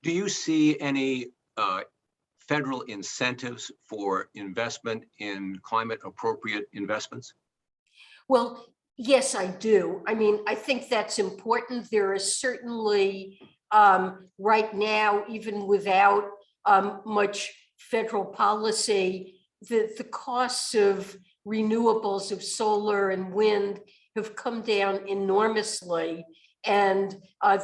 Do you see any federal incentives for investment in climate appropriate investments? Well, yes, I do. I mean, I think that's important. There is certainly right now, even without much federal policy, the costs of renewables, of solar and wind, have come down enormously. And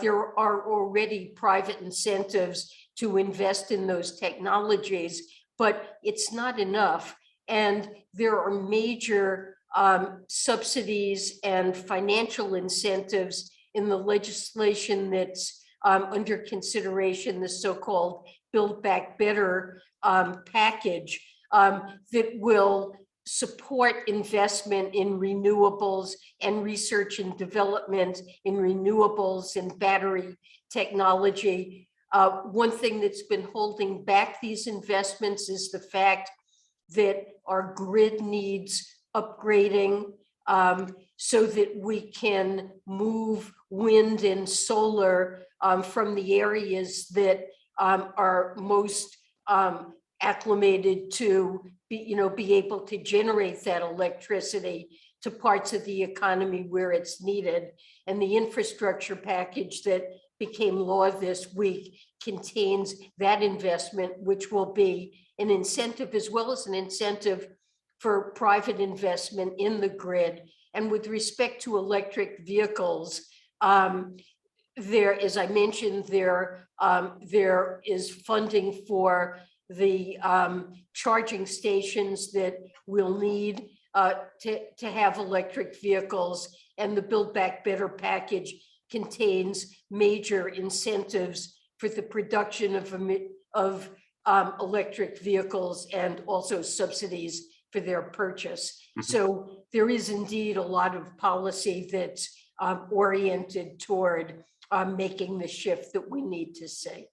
there are already private incentives to invest in those technologies, but it's not enough. And there are major subsidies and financial incentives in the legislation that's under consideration, the so-called Build Back Better package that will support investment in renewables and research and development in renewables and battery technology. One thing that's been holding back these investments is the fact that our grid needs upgrading so that we can move wind and solar from the areas that are most acclimated to be able to generate that electricity to parts of the economy where it's needed. And the infrastructure package that became law this week contains that investment, which will be an incentive as well as an incentive for private investment in the grid. And with respect to electric vehicles, as I mentioned, there is funding for the charging stations that we'll need to have electric vehicles, and the Build Back Better package contains major incentives for the production of electric vehicles and also subsidies for their purchase. So there is indeed a lot of policy that's oriented toward making the shift that we need to see.